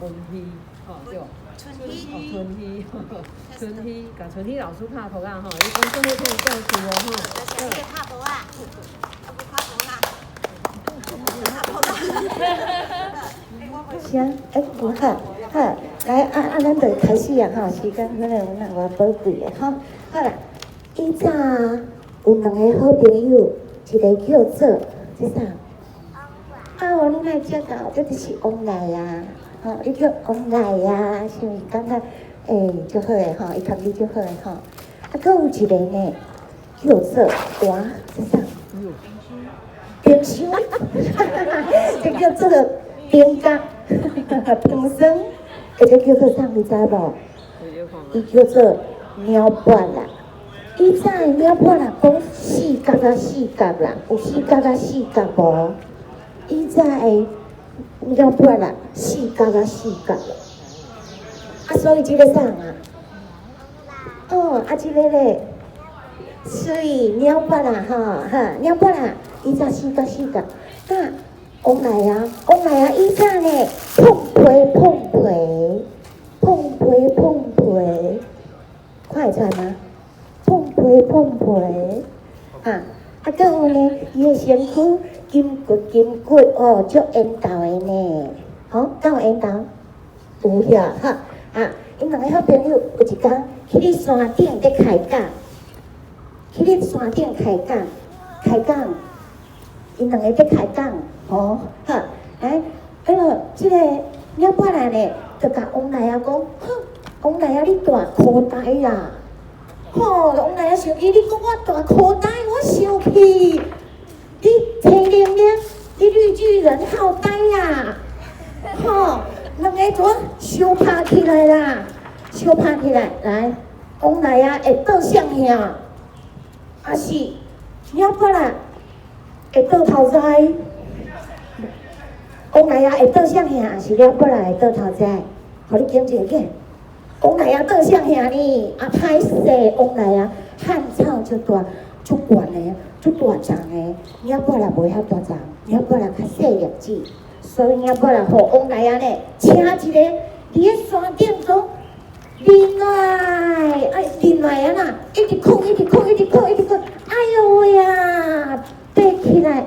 春熙，对，春熙，春熙，甲春熙老师拍拖啊伊讲做伙可以教书就是拍拖啊，不拍拖啊。行，好，来咱就开始啊时间可能偌宝贵的好啦，以前有两个好朋友，一个叫做这啥？你莫知道，这就是王来啊，伊叫王来啊，是毋是感觉足好诶伊读字足好诶佫有一个呢，叫做王这啥？冰箱，这叫做冰角，冰霜，这叫做啥？你知无？伊叫做鸟拔啦。以前的鸟拔啦，讲四角啦，有四角无？以前的鸟拔啦，四角啦。所以这个啥啊？这个咧，水鸟拔啦鸟拔啦。伊才四角，那王来啊，伊才呢碰皮，看会出来吗？碰皮，佫有呢，伊的身躯筋骨足缘投的呢，敢有缘投？有呀因两个好朋友有一天去咧山顶咧开讲。因两个在开讲，这个鸟拔来呢，就甲王来啊讲，王来啊，你大口呆啦！王来啊，生气，你讲我大口呆，我生气。你青玲玲，你绿巨人好呆呀！两个怎相拍起来啦？来，王来啊会倒向遐，还是鸟拔来？会倒头栽，王来啊会倒向遐，还是鸟拔来会倒头栽？互你检一下，王来啊倒向遐呢，歹势，王来啊汉草足大、足悬的、足大丛的，鸟拔来袂遐大丛，鸟拔来较细粒子，所以鸟拔来互王来啊呢，请一个伫咧山顶中忍耐啊啦，一直哭，哎呦喂呀！爬起来，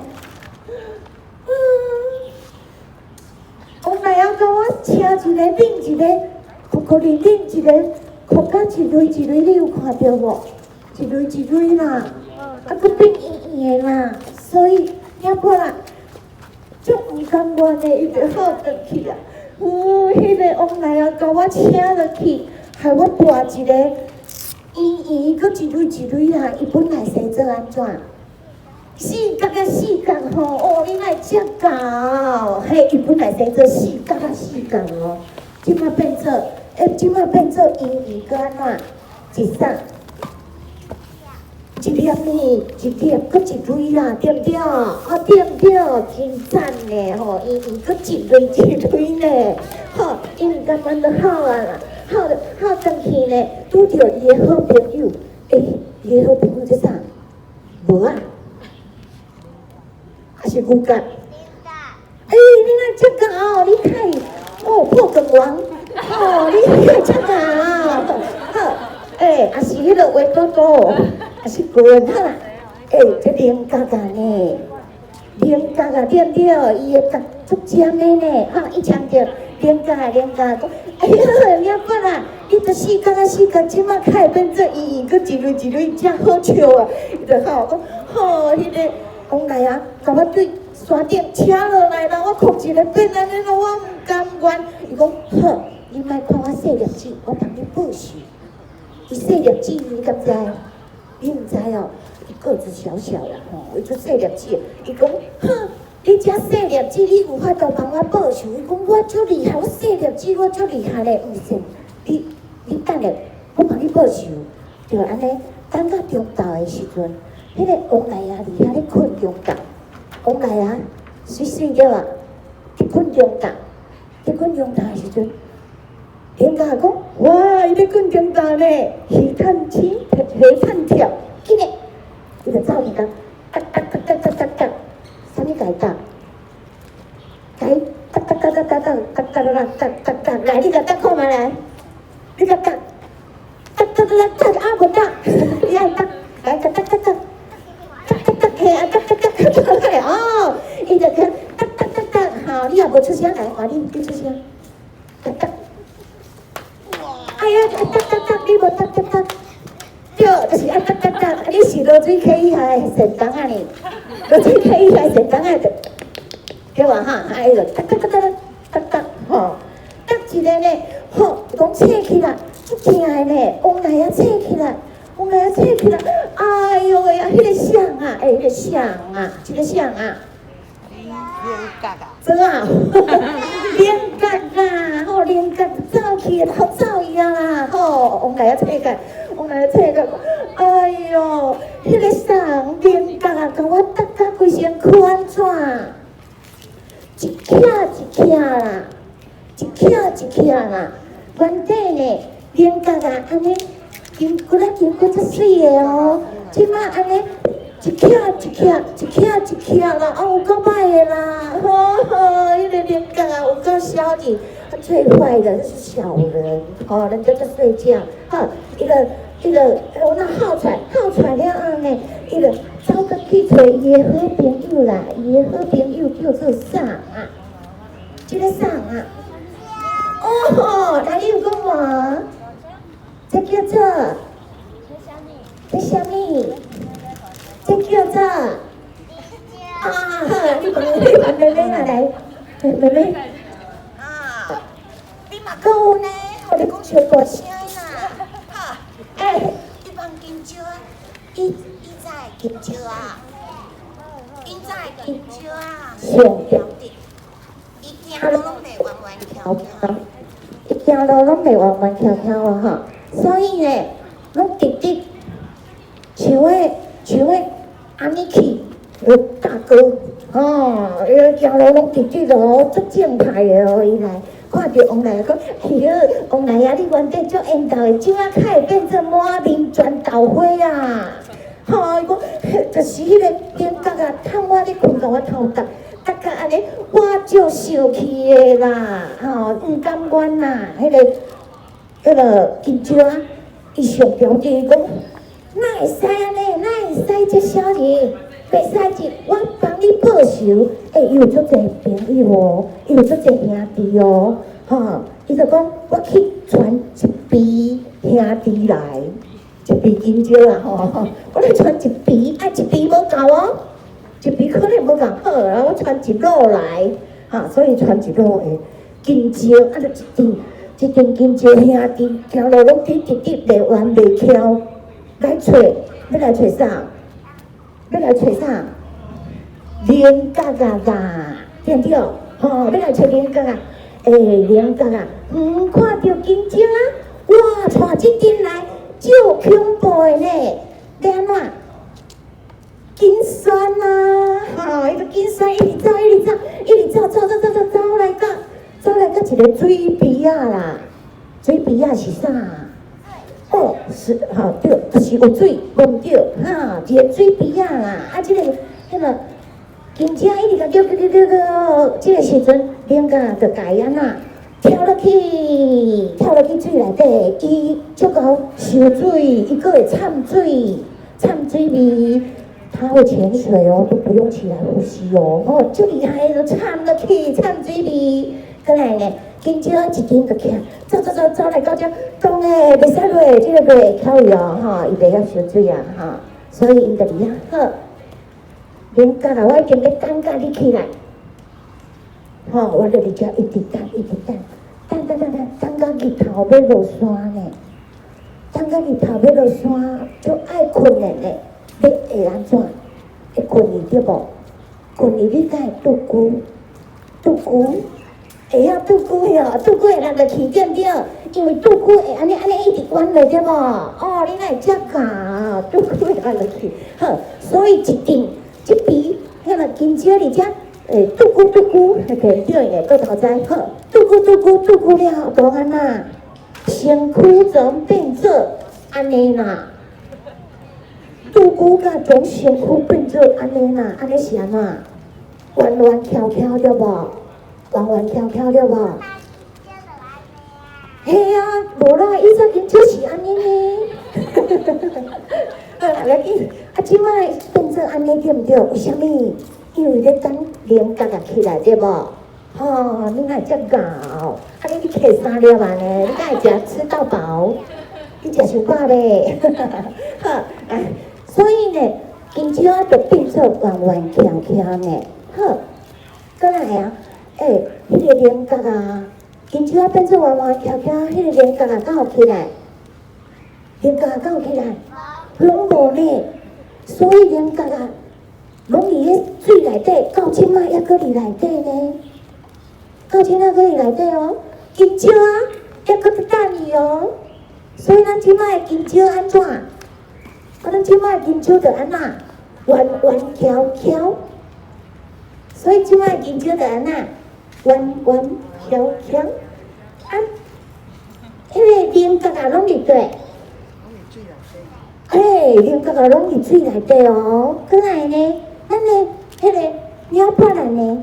王来啊，甲我请一个，领一个，领一个，哭甲一蕊，你有看到无？一蕊啦，佫变圆的啦，所以鸟拔啦，足唔甘愿的，伊就好转去啊。迄个王来啊，甲我请落去，害我大一个，圆，佫一蕊啦，伊本来生做安怎？四角，你莫遮搞，伊本来生做四角哦，即摆变做圆，搁安怎？一啥？一粒呢，搁一蕊啦，对不对？对，真赞呢，圆，搁一蕊呢，伊毋甘愿就好啊啦，好转去呢，拄着伊的好朋友，伊的好朋友是啥？无啊？还是牛角？你若遮搞，你太破梗王，你太遮搞，也是迄个话多多，也是滚啦，这零角呢，零角对不对？伊的角足尖的呢，伊呛着零角，讲，鸟拔啦，你着四角，即马开变做圆，搁一蕊，遮好笑啊！伊就讲，迄个。王来啊，甲我对山顶请落来啦！我哭一个变安尼咯，我毋甘愿。伊讲好，你莫看我细粒子，我帮你报仇。伊细粒子，你敢知？你毋知哦，伊个子小啦，伊做细粒子。伊讲你遮细粒子，你有法度帮我报仇？伊讲我足厉害，我细粒子我足厉害咧。毋是，你等下，我帮你报仇。就安尼，等到中昼的时阵。迄个王来啊，伫遐咧困中觉，王来啊，睡着啊，伫困中觉的时阵，人家讲，哇，伊咧困中觉呢，鱼探钱，鱼探跳，紧个，伊就走去讲，啥物解答？解来，你甲答看嘛来，你甲答，啊无答，你爱答，来答，哦，伊就去答，好，你也无出声来，话你出声，答，哎呀，你无答，对，就是爱答，你是落水溪以下的神童啊你，落水溪以下神童啊就，对吧哈？啊，伊就答，吼，答一个呢，吼，讲醒起来，足惊的呢，往内啊醒起来。哎呦喂呀，迄个像啊，迄个像啊，这个像啊，真啊，连角啊，吼，连角走去，好走伊啊啦，吼，往内啊切个，哎呦，迄个像连角啊，甲我搭甲规身款转，一徛啦，原底呢，连角啊，安尼。筋骨足水的哦，即摆安尼一徛啦，有够歹的啦，迄个连角啊有够小气，最坏的是小人，人家在睡觉，伊个那耗出来了后呢，伊就走过去找伊的好朋友啦，伊的好朋友叫做啥啊？这个啥啊？来你有讲无？这叫做，这什么？这叫做妹妹来，妹妹。你嘛有呢？我你讲小大声啦，你放金蕉啊？伊在金蕉啊？上吊。伊行路拢袂弯弯翘翘。伊行路拢袂弯弯翘翘啊哈。所以呢，拢直直像个安尼去，大哥，伊行路拢直直咯，足正派的哦，伊来看到王奶讲，王奶啊，你原底足缘投的，怎啊较会变做满面全豆花啊？伊讲，就是迄个点角啊，趁我咧困，甲我头搭甲安尼，我足受气的啦，毋甘愿啦，迄个金蕉啊，伊上条件讲，哪会使安尼？哪会使这小人？袂使一，我帮你报仇。伊有足侪朋友哦，伊有足侪兄弟哦，伊就讲，我去传一批兄弟来，一批金蕉啊，我来传一批，一批无够哦，一批可能无够好，我传一箩来，所以传一箩的金蕉，就一阵金蕉兄弟行路拢直袂弯袂翘，要来找啥？连角啊，对不对？要来找连角啊，连角啊，看到金蕉啊，哇，带一阵来，就恐怖的呢，要安怎？紧酸啊，伊就紧酸，一直走来到一个水边啊啦，水边啊是啥？是对，就是有水，无毋对，一个水边啊啦，迄个金蕉一直甲叫，这个时阵，连角就甲伊安那跳落去水内底，伊足够受水，伊阁会掺水味。他会潜水哦，都不用起来呼吸哦，足厉害，就掺落去，掺水味。过来呢，金蕉一天就起，走来到这，讲诶，袂使落，这个会口语哦，伊袂晓受水啊，所以伊就厉害好。连角啊，我已经要等甲你起来，我就伫遮一直等，等到日头要落山呢，就爱困的呢。你会安怎？会困伊对无？困伊你敢会拄久？会晓拄久哟，拄久会人就起对不对？因为拄久会安尼一直弯落对无？你哪会遮教？拄久会人就起，所以一定这边迄个金蕉伫遮，拄久，那个对个到头栽好，拄久了，都安那，身躯怎变做安尼啦？拄久甲从身躯变做安尼啦，安尼是安怎？弯弯翘翘对无？弯弯翘翘对无？嘿啊，无啦，伊说金蕉是安尼呢。好啦，来紧，即摆变做安尼对毋对？为虾米？因为咧等连角起来对无？哦，你哪会遮搞？你摕3粒安尼，你哪会吃到饱？你食伤饱咧？好，所以呢，金蕉啊，就变做弯弯翘翘呢。好，过来啊，迄个连角啊，金蕉啊变做弯弯翘翘，迄个连角啊，敢有起来？连角啊，敢有起来？拢无呢。所以连角啊，拢伫咧水内底，到即摆还搁伫内底呢。到即摆搁伫内底哦，金蕉啊，还搁伫等伊哦。所以咱即摆的金蕉安怎？咱即摆的金蕉就安怎？弯弯翘翘。所以即摆的金蕉就安怎？弯弯翘翘。啊，迄个菱角啊，拢伫底。菱角啊，拢伫水内底哦。过来呢，咱的迄个鸟蹛人呢，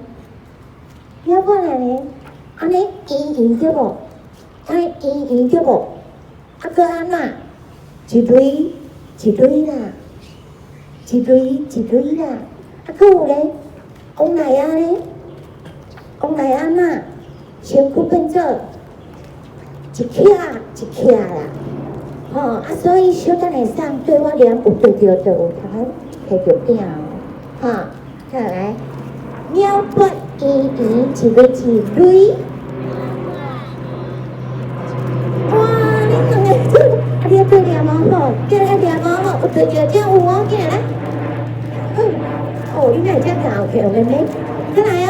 鸟蹛人呢，安尼圆圆对无？安尼圆圆对无？啊，搁安怎？一蕊一蕊啦，一蕊一蕊啦。啊，搁有咧，往内啊咧，往内安怎？身躯变做一徛一徛啦。啊，所以小等下送对我念有对着就有通摕着鼎哦。再来，鸟蹛圆圆一蕊一蕊。你要对念无吼，叫来念无吼，有对着才有哦，起来。你哪会遮搞起来呢？过来哦，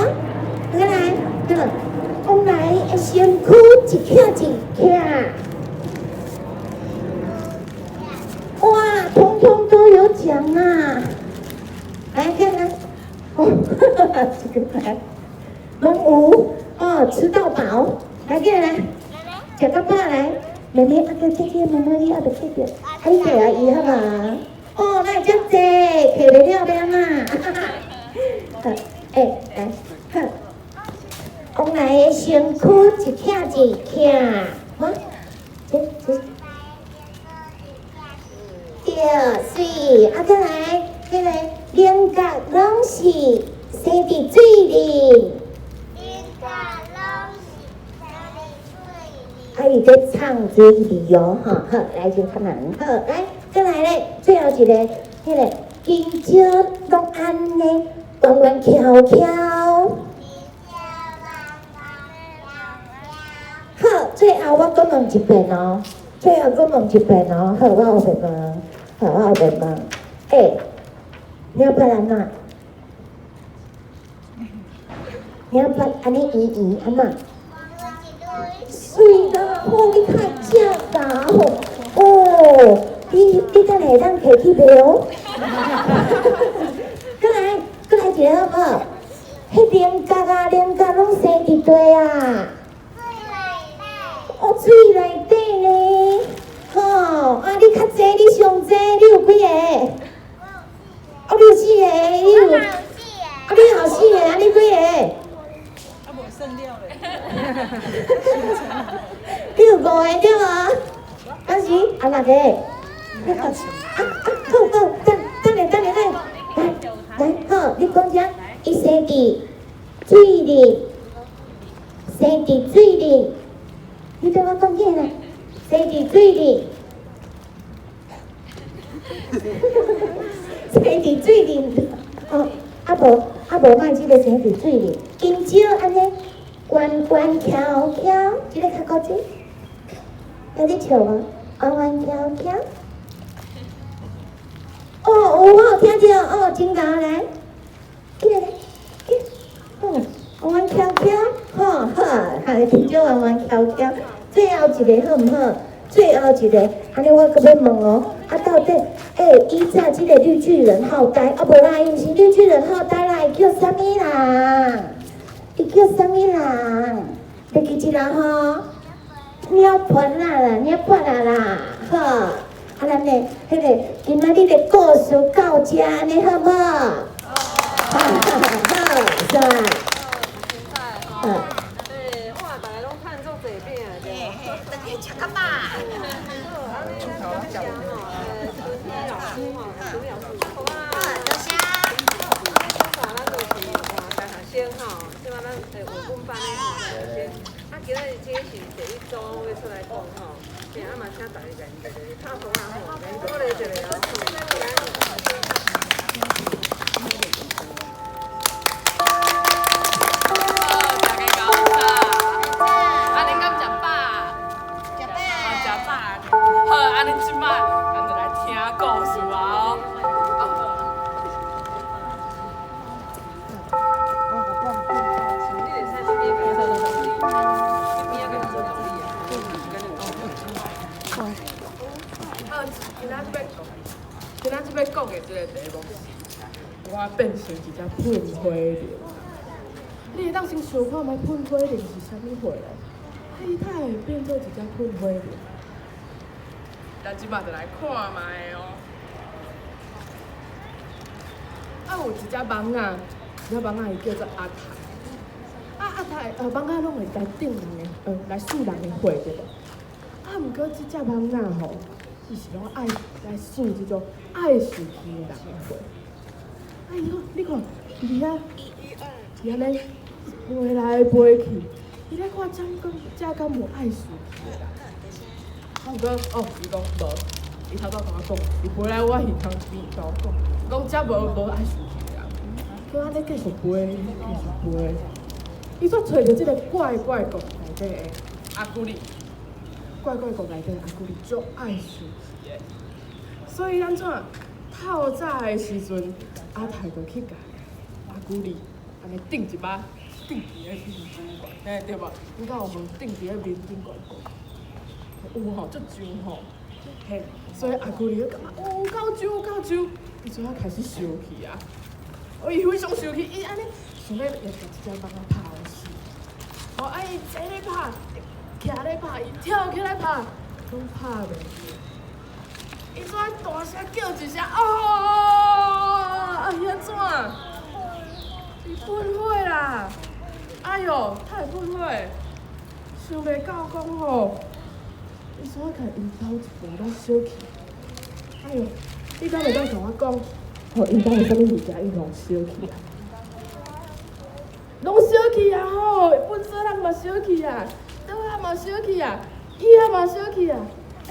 过来，往来身躯一徛一徛。哇，通通都有奖啊！来看看，这个来，拢有哦，吃到饱，来过来，吃到饱来。妹妹，姐姐，妹妹，你阿着记着，你摕阿姨好嘛？哦，那遮济，摕袂了了嘛？来，好，往来的身躯一徛一徛，好，对，水，再来，迄个菱角拢是生伫水里。伊在唱水里哦，好，来先看人，好，来，再来咧，最后一个，迄个金蕉拢安尼弯弯翘翘。好，最后我再问一遍哦，好，我有问，鸟蹛安怎？鸟蹛安尼圆圆安怎？水啦，你太正啦哦！你等下咱摕去卖哦。过来一个好不好？迄菱角啊，菱角拢生伫地啊。水内底呢？你较济，你上济，你有几个？你有4个，你有？4个。你有4个，你几个？剩了嘞，你有5个对无？当时6个。好，等下，来，好，你讲遮，伊生伫水里，你对我讲起来，生伫水里，生伫水里，无卖即个生伫水里，金蕉安尼。弯弯翘翘，这个较高级，有你笑无？弯弯翘翘。我有听到，真高来，起来，弯弯翘翘，好，金蕉弯弯翘翘。最后一个好唔好？最后一个，安尼我搁要问哦，到底，依照这个绿巨人号呆，无啦，伊毋是绿巨人号呆啦，伊叫啥物啦？伊叫啥物人？会记一人吼？鸟蹛啦，好。咱的迄个今仔日的故事到这呢，好无？好，是吧？对，哇，大家拢看做这边啊，对。等去吃个饱。安尼咱感谢吼，春天老师吼，春天老师，好啊。多谢。咱就是大学生吼，即摆咱有阮班的吼，大学生。今仔日这是第一组要出来讲吼，对，嘛请大家来拍拖啊吼，来鼓励一下哦。今仔要讲的这个题目是，我变成一只喷火龙。你会当先想看卖喷火龙是啥物货咯？伊才会变做一只喷火龙。咱即摆就来看卖哦。有一只蠓仔，一只蠓仔伊叫做阿泰。阿泰蠓仔拢会来叮人的，来输人的血对无？毋过即只蠓仔吼。伊是拢爱来耍即种爱死去的人的血。哎呦，你看，伊安尼飞来飞去，伊咧看这敢无爱死去的人？伊讲无，伊头早同我讲，伊飞来我耳旁边甲我讲这无爱死去的人。佮安尼继续飞，继续飞，伊煞找着即个怪国内底的阿古里。怪国内底阿古里足爱死去的，所以咱怎透早的时阵，阿泰就去甲阿古里安尼顶一巴，顶伫咧面顶管，嘿对无？你敢有无顶伫咧面顶管过？有吼，足上吼，嘿，所以阿古里就感觉有够上，伊就要开始生气啊！伊非常生气，伊安尼想要也把即只蠓仔拍死，伊坐咧拍。徛咧拍，伊跳起来拍，拢拍袂住。伊怎大声叫一声伊安怎？伊喷火啦！哎哟，太喷火！想袂到讲吼，伊怎甲因兜一步拢小气？哎哟，你敢袂当甲我讲，因兜有啥物物件伊拢小气啊？拢小气啊吼！本身人嘛小气啊！嘛小气啊，伊也嘛小气啊，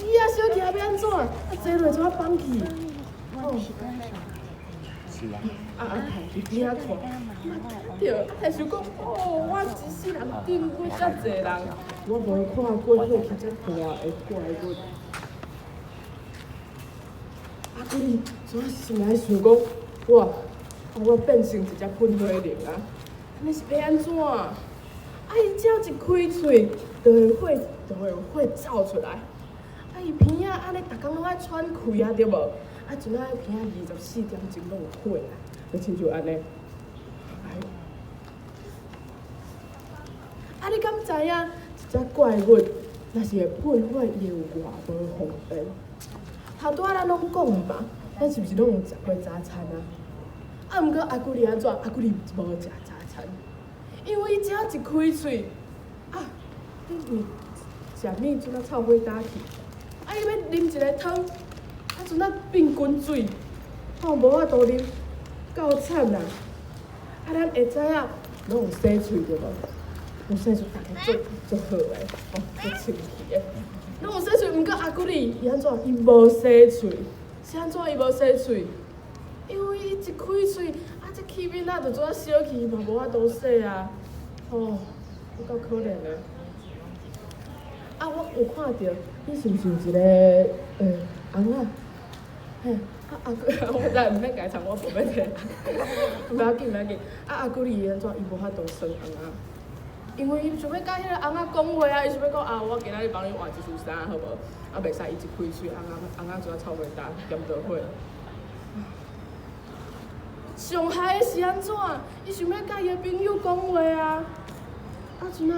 伊也小气啊，要安怎？坐落怎放弃？阿泰伫边仔看，对，泰想讲，我一世人顶过遮济人，我无看过火气遮大的怪物。阿古里怎心内想讲，我变成一只喷火龙啊，安尼是要安怎？伊只要一开喙。就会有火走出来，伊鼻仔安尼，逐工拢爱喘气啊，对无？阵仔鼻仔24点钟拢有火啊，就亲像安尼。你敢知影一只怪物，若是会喷火，伊有偌无方便？头拄仔咱拢讲的嘛，咱是毋是拢有食过早餐啊？毋过阿古里安怎？阿古里无食早餐，因为伊只要一开喙。食面阵仔臭火打去，伊要啉一个汤，阵仔变滚水，无法度啉，够惨啦！咱会知影，拢有洗喙对无？有洗喙，大家做好诶，做清气诶。拢有洗喙，毋过阿古里伊安怎？伊无洗喙，是安怎伊无洗喙？因为伊一开喙，这气面就做小气嘛，无法度洗啊！有够可怜诶。我有看到，你是毋是有一个翁仔？嘿，我知毋免家长，我无要摕。不要紧。阿古里安怎？伊无法度生翁仔，因为伊想要甲迄个翁仔讲话啊，伊想要讲我今仔日帮你换一束衫，好无？袂使伊一开喙，翁仔怎臭袂干，嫌着火。上害的是安怎？伊想要甲伊的朋友讲话啊，阵仔。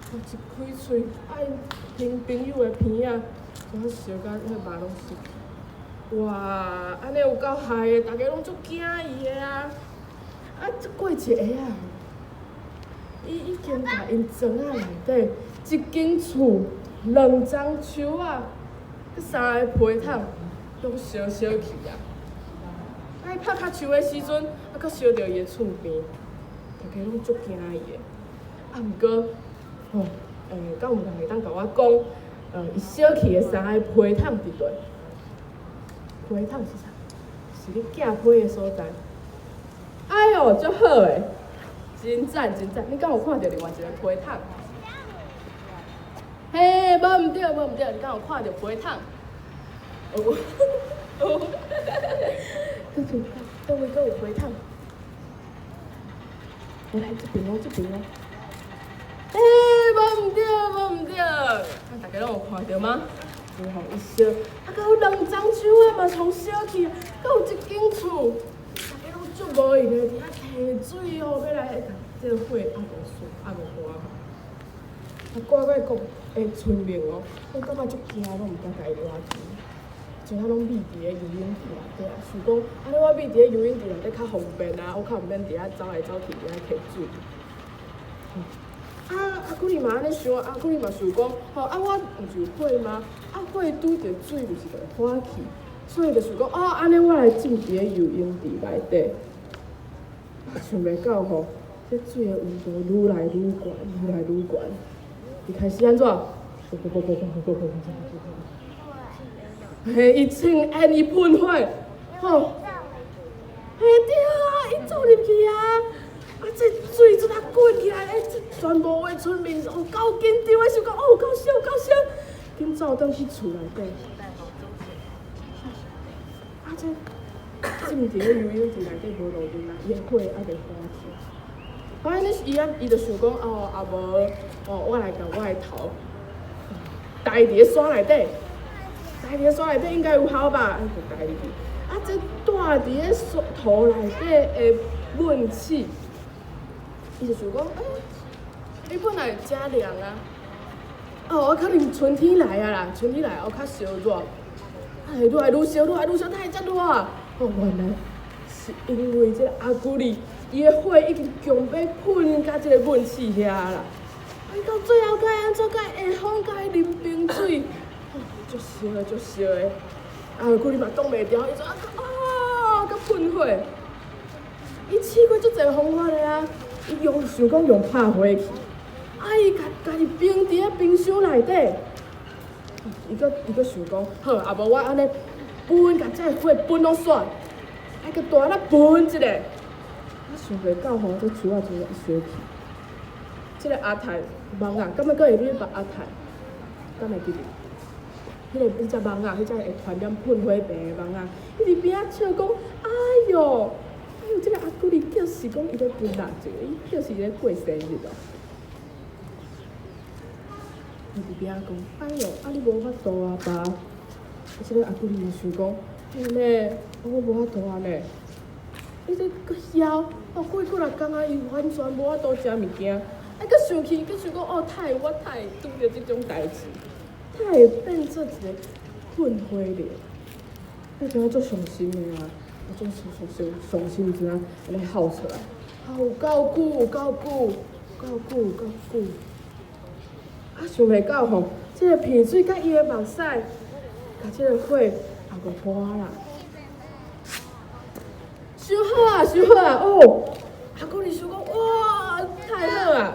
一开喙，因朋友的鼻仔，怎烧甲迄肉拢失去？哇，安尼有够害的，大家拢足惊伊的啊！这过一下啊，伊已经甲因庄仔内底一间厝、2丛树啊，佮3个批桶，拢烧去啊！啊，伊拍骹树的时阵，啊，佮烧着伊的厝边，大家拢足惊伊的。啊，毋过，吼，敢有人会当甲我讲，伊烧去的3个批桶伫倒？批桶是啥？是你寄批的所在。哎哟，足好诶！真赞真赞！你敢有看到另外一个批桶？嘿，无毋对，你敢有看到批桶？有，有。倒位阁有批桶？我来这边哦。嘿，无毋对，大家拢有看到吗？然后伊烧，啊，佮有2丛树啊嘛，从烧去，佮有一间厝。大家拢足无闲的，伫遐摕水哦，要来这个火还无关。啊，我讲的村民哦，我感觉足惊，拢毋敢家己拉去，像他拢秘伫咧游泳池内底啊。想讲，安尼我秘伫咧游泳池内底较方便啊，我较毋免伫遐走来走去伫遐摕水。啊，古里嘛安尼想，古里嘛想讲，吼我毋是有火吗？火拄着水，就是会火气。所以就想讲，安尼我来浸伫咧游泳池内底，想袂到吼，这水的温度愈来愈悬，伊开始安怎？嘿，伊穿烟，伊喷火，吼，嘿对啊，伊走入去啊，这水做啊滚起来，这全部的村民够紧张的，想讲够烧，紧走转去厝内底。这浸伫咧游泳池内底无路面啦，伊的火还袂火起。反正伊就想讲啊无，我来甲我的头戴伫咧山内底，应该有效吧？就戴入去。啊，这戴伫咧土内底的闷气，伊就想讲，你本来真凉啊，我可能春天来啊啦，春天来后较烧热。愈来愈烧，哪会遮热啊？原来是因为这个阿古里，伊的火已经强要喷甲这个闷气遐啦。到最后该安怎甲下风甲伊啉冰水？足烧的。阿古里嘛挡袂牢，伊说甲喷火。伊试过足侪方法的啊，伊想讲用拍火去，伊家己冰伫咧冰箱内底。伊个想讲，好，啊无我安尼分，甲这火分拢煞，搁大力分一个。我想袂到吼，这厝仔就烧去。这个阿太蚊啊，敢要搁会去捌阿太？敢会记得？迄只蚊啊，迄只会传染喷火病的蚊啊，伊伫边仔笑讲，哎哟，这个阿姑哩就是讲伊咧分蜡烛，伊就是咧过生日哦。伊伫边仔讲，哎哟，你无法度啊爸。这个阿姑哩想讲，嘿呢，我无法度啊呢。伊这搁枵，过几6工啊，伊完全无法度食物件。搁想起，搁想讲，我太拄着即种代志，他会变做一个困火了。我感觉足伤心的啊，我足伤心真啊，安尼哭出来，有够久。啊，想袂到吼，这个鼻水甲伊的目屎，甲这个火也个破啦。伤好啊！阿姑哩想讲，哇，太好啊！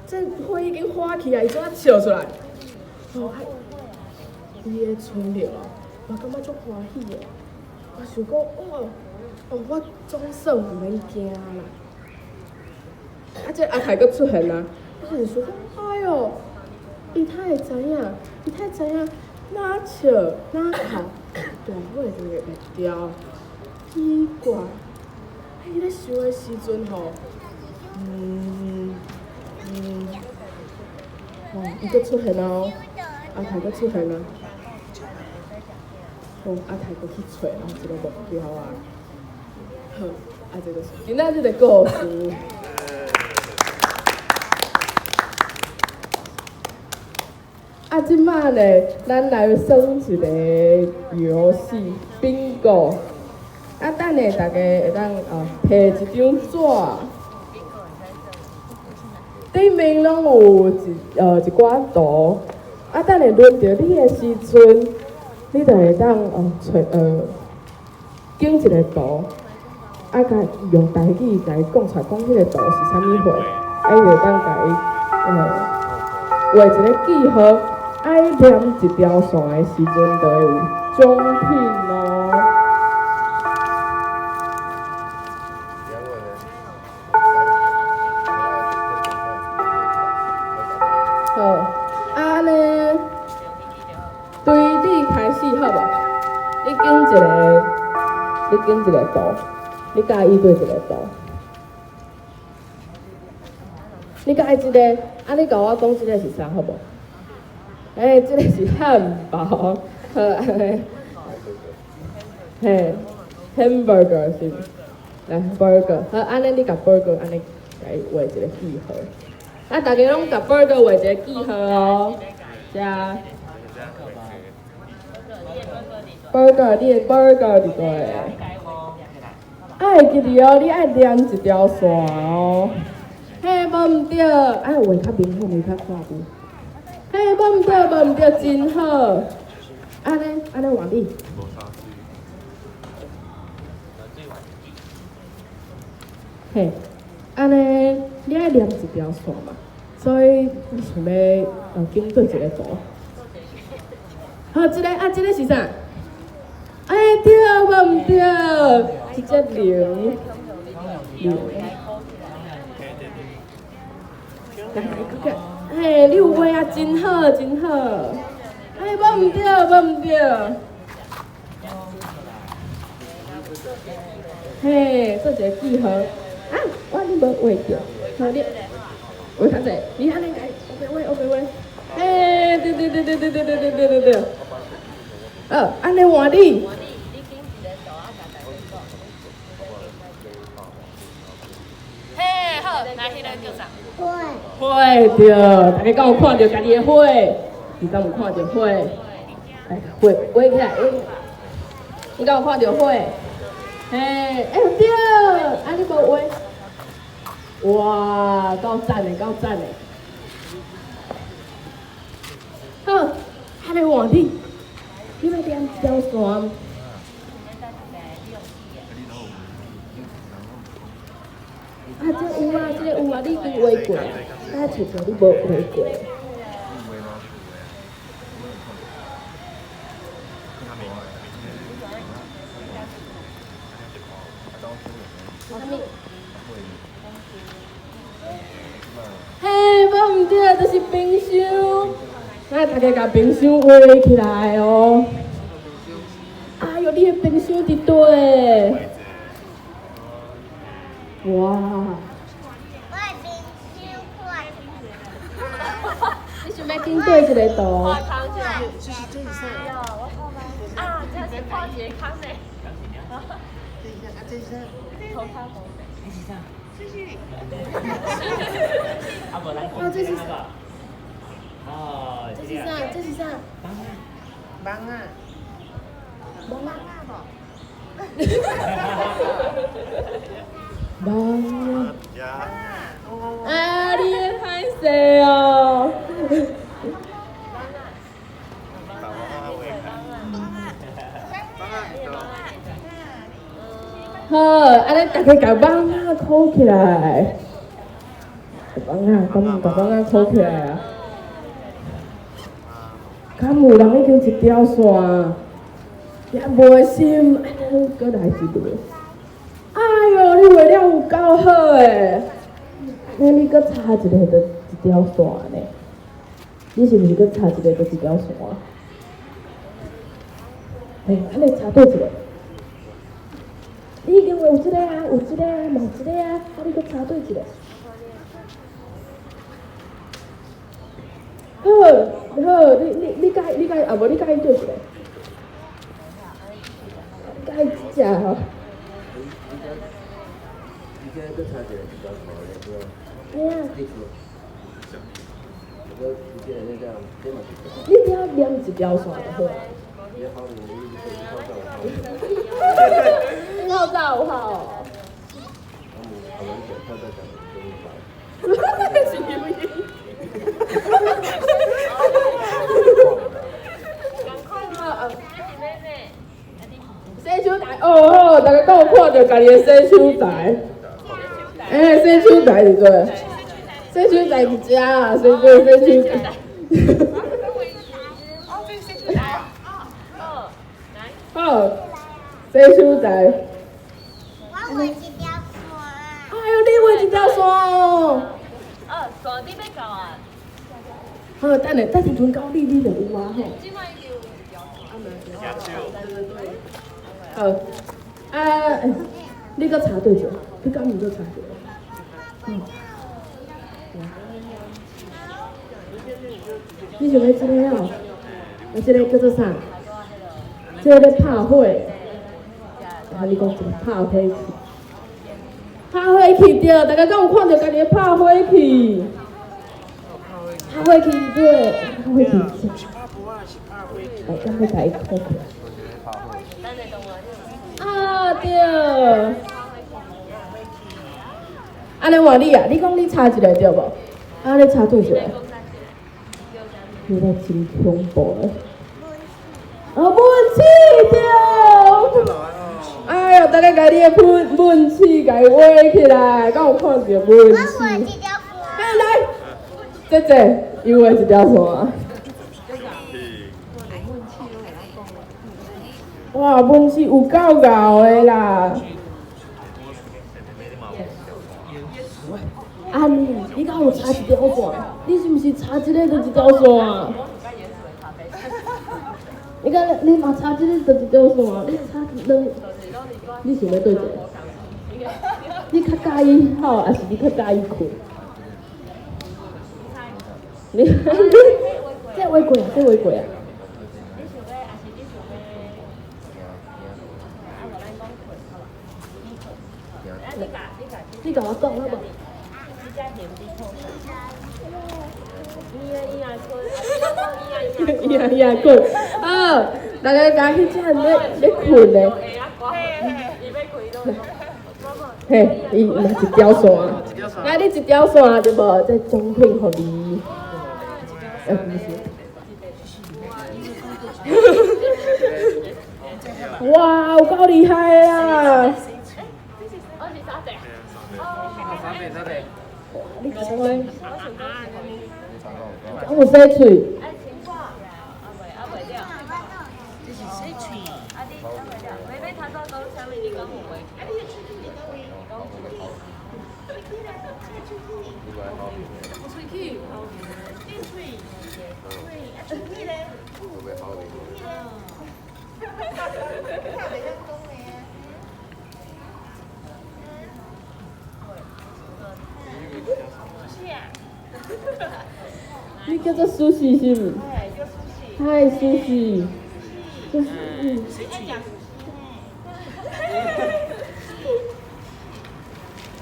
这火已经火起来，伊怎啊笑出来？伊的村民哦，我感觉足欢喜的。我想讲，我总算毋免惊啦。这阿太佫出现啦，我就想讲，哎哟，伊太会知影，哪笑哪哭，大火就会灭掉。奇怪，伊咧烧的时阵吼，伊佫出现哦，阿太佫出现啊，阿太佫去找一个目标啊，好，这就是今仔日的故事。即摆咧，咱来耍一个游戏bingo。等下大家会当摕一张纸，顶面拢有一寡图，啊，等下轮到你的时阵，你就会当拣一个图，啊，甲用台语甲伊讲出来，讲迄个图是啥物货，啊，伊就当甲伊画一个记号，啊，伊连一条线的时阵就会有奖品咯。好，安尼对你开始好无？你拣一个图，你甲伊对一个图，你甲伊一个，啊，你甲我讲这个是啥好无？这个是汉堡，好安尼，嘿 ，hamburger 是，来 burger， 好安尼你甲 burger 安尼甲伊画一个记号。啊，大家拢甲 burger 画一个记号哦，遮 burger 你的 burger 伫对，爱记住哦，你爱连一条线哦，嘿，无毋对，爱画较明显，较看有，嘿，无毋对，真好，安尼换你。嘿，安尼你爱连一条线嘛，所以你想要拣对一个图。好，这个是啥？哎，对，无毋对，一只龙。嘿，你有画啊，真好，真好。哎，无毋对。嘿，做一个记号。啊，你无画着，好你画较济，你安尼改，黑白画。嘿，对。安尼换你。嘿，好，来，迄个叫啥？花着，大家敢有看到家己的花？你敢有看到花？来，画起来，你敢有看到花？嘿，对，啊你无画？哇，够赞的。好，安尼换你，你要连一条线。这有啊，你已经画过，啊，找你无画过。嘿，无毋对，就是冰箱。那大家甲冰箱画起来哦。哎呦，你的冰箱伫对？哇！你想要拣对一个图？啊，这是泡杰康的。头卡红。这是啥？哦，这是啥？芒啊！啊，你也太细哦！好，安尼大家甲网仔扣起来，网仔扣起来啊！敢有人已经一条线，也无心，安尼搁来一个。哎哟，你画了有够好诶！那你搁插一个就一条线呢？你是毋是搁插一个就一条线？嘿，安尼插对一个。你已经有一个啊，有一个啊，嘛一个啊，啊你搁插对一个。好，你甲啊无你甲伊对一个。甲伊一只吼。哎呀！你只要连一条线就好啊。你好早好。是因为着家己的洗手台，洗手台是对，洗手台一只啊，洗手台。好，洗手台。我画一条线。哎呦，你画一条线哦。线你要到啊？好，等下阵到你就有啊吼。即摆已经有条线。好，你搁查对者，你敢毋搁查对？你想要这个哦？这个叫做啥？这个咧拍火。啊，你讲这个拍火器。拍火器对，大家敢有看到家己的拍火器？拍火器对，拍火器。咱要甲伊扣起来。啊对。安尼换你啊，你讲你查一个对无？啊，你查对一个。你真恐怖诶！文气对。哎呦，大家家己的文气家画起来，敢有看到文气？我画一条线。来，姐，伊画一条线。哇，文气有够厚的啦！啊你敢有插一条线？你是毋是插这个就一条线啊？你看，你嘛插这个就一条线啊？你插两，你想要对一个？你较介意好，还是你较介意困？你这画过啊，这画过啊。你甲我讲好无？伊困，好，大家家去这咧困咧。嘿，伊嘛一条线，啊，你一条线对无？这奖品互你。不是。哇，有够厉害的啦！你讲话，讲有洗喙。你叫做苏西是毋？嗨，苏西。苏西。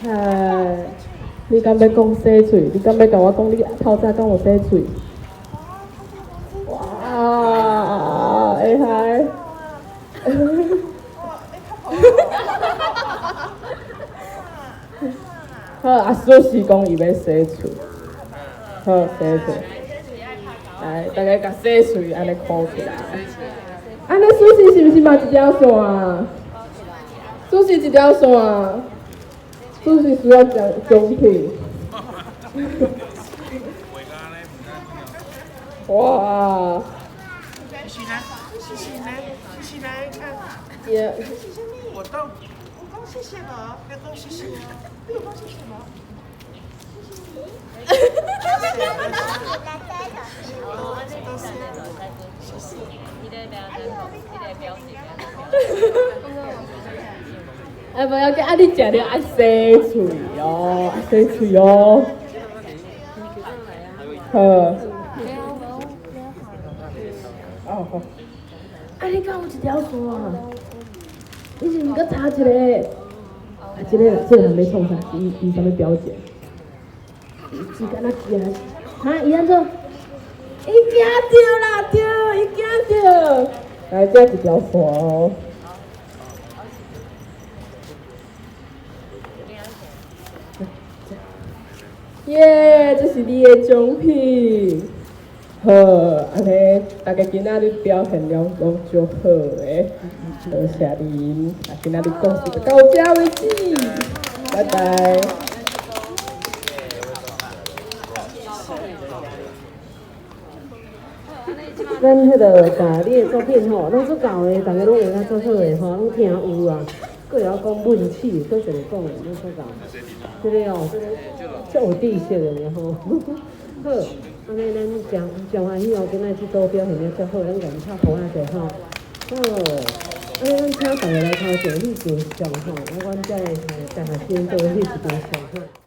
嗨，你敢要讲洗喙？你敢要甲我讲你透早敢有洗喙？哇，会嗨！好，啊，苏西讲伊要洗喙。好，洗喙。来，大家甲洗喙安尼箍起来。安尼苏西是毋是嘛一条线啊？苏西一条线，苏西需要奖品。哇！起来看。也。我讲谢谢了，要讲谢谢了，不要讲谢谢了。哎，不要紧，啊，你食了爱洗喙哦，爱洗喙哦。好。哦好。啊，你敢有一条线啊？你是毋搁插一个？啊，这个人要创啥？伊啥物表情？伊敢若惊？哈？伊安怎？伊惊着啦，对，伊惊着。来，这一条线哦。耶，这是你的奖品。好，安尼大家今仔日表现了拢足好诶，多谢恁，今仔日讲是就到这为止，拜拜。咱迄个把你的作品吼，拢足够的，大家拢会较足好的吼，拢听有啊。佫会晓讲文气，佫一个讲的，拢足够。这个哦，足有知识的咧吼。好，安尼咱真欢喜哦，今仔即组表现得足好，咱甲伊拍鼓仔者吼。好，安尼咱请大家来头前翕张相吼，阮才会大学生做翕一张相吼。